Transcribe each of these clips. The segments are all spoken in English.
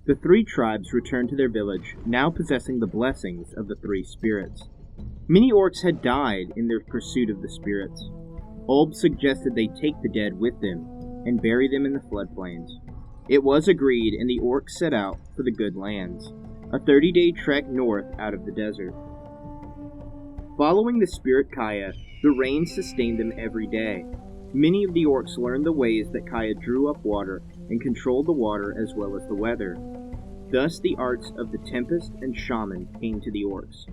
The three tribes returned to their village, now possessing the blessings of the three spirits. Many orcs had died in their pursuit of the spirits. Ulb suggested they take the dead with them and bury them in the floodplains. It was agreed, and the orcs set out for the Good Lands, a 30-day trek north out of the desert. Following the spirit Kaya, the rain sustained them every day. Many of the orcs learned the ways that Kaya drew up water and controlled the water as well as the weather. Thus the arts of the Tempest and Shaman came to the orcs.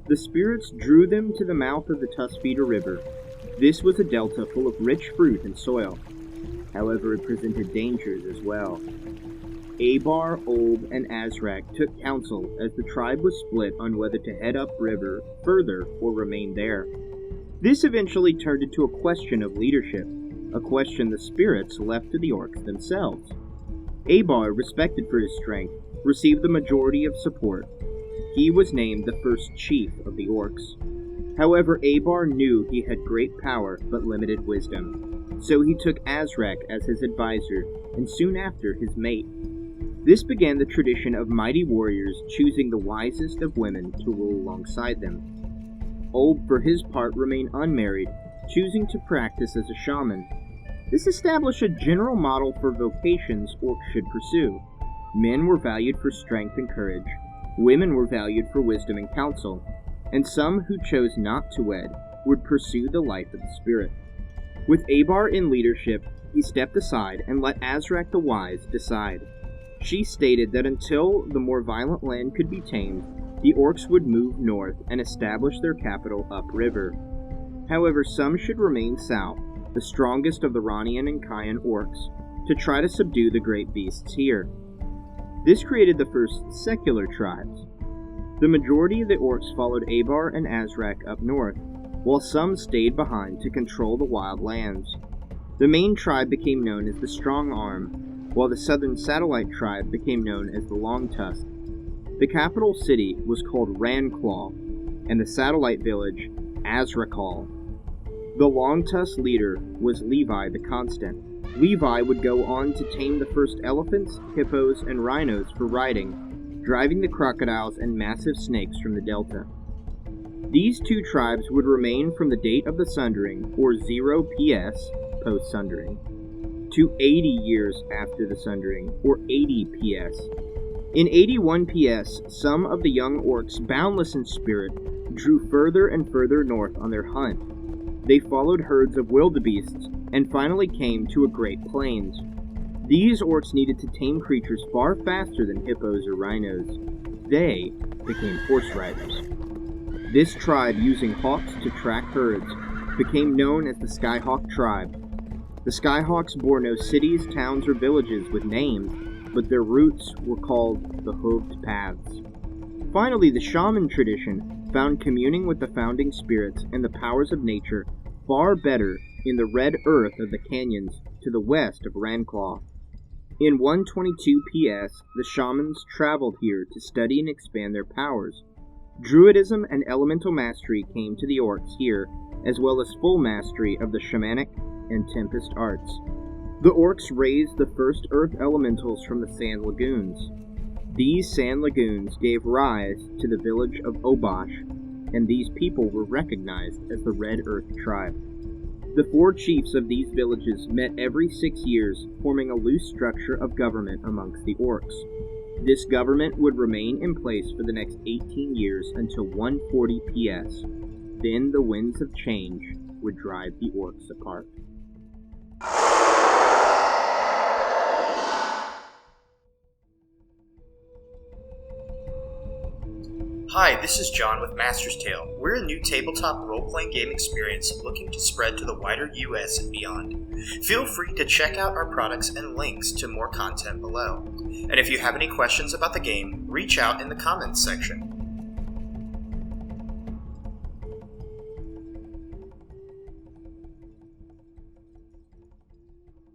The spirits drew them to the mouth of the Tuskfeeder River. This was a delta full of rich fruit and soil. However, it presented dangers as well. Abar, Olb, and Azrak took counsel as the tribe was split on whether to head upriver further or remain there. This eventually turned into a question of leadership, a question the spirits left to the orcs themselves. Abar, respected for his strength, received the majority of support. He was named the first chief of the orcs. However, Abar knew he had great power but limited wisdom, so he took Azrak as his advisor and soon after his mate. This began the tradition of mighty warriors choosing the wisest of women to rule alongside them. Olb, for his part, remained unmarried, choosing to practice as a shaman. This established a general model for vocations orcs should pursue. Men were valued for strength and courage, women were valued for wisdom and counsel, and some who chose not to wed would pursue the life of the spirit. With Abar in leadership, he stepped aside and let Azrak the Wise decide. She stated that until the more violent land could be tamed, the orcs would move north and establish their capital upriver. However, some should remain south, the strongest of the Ranian and Kayan orcs, to try to subdue the great beasts here. This created the first secular tribes. The majority of the orcs followed Abar and Azrak up north, while some stayed behind to control the wild lands. The main tribe became known as the Strong Arm, while the southern satellite tribe became known as the Long Tusk. The capital city was called Ranclaw, and the satellite village, Azrakal. The Long Tusk leader was Levi the Constant. Levi would go on to tame the first elephants, hippos, and rhinos for riding, driving the crocodiles and massive snakes from the delta. These two tribes would remain from the date of the sundering, or 0 PS, post-sundering, to 80 years after the sundering, or 80 PS. In 81 PS, some of the young orcs, boundless in spirit, drew further and further north on their hunt. They followed herds of wildebeests and finally came to a great plains. These orcs needed to tame creatures far faster than hippos or rhinos. They became horse riders. This tribe, using hawks to track herds, became known as the Skyhawk tribe. The Skyhawks bore no cities, towns, or villages with names, but their roots were called the Hooved Paths. Finally, the shaman tradition found communing with the founding spirits and the powers of nature far better in the red earth of the canyons to the west of Ranclaw. In 122 PS, the shamans traveled here to study and expand their powers. Druidism and elemental mastery came to the orcs here, as well as full mastery of the shamanic and tempest arts. The orcs raised the first earth elementals from the sand lagoons. These sand lagoons gave rise to the village of Obosh, and these people were recognized as the Red Earth tribe. The 4 chiefs of these villages met every 6 years, forming a loose structure of government amongst the orcs. This government would remain in place for the next 18 years until 140 PS. Then the winds of change would drive the orcs apart. Hi, this is John with Master's Tale. We're a new tabletop role-playing game experience looking to spread to the wider US and beyond. Feel free to check out our products and links to more content below. And if you have any questions about the game, reach out in the comments section.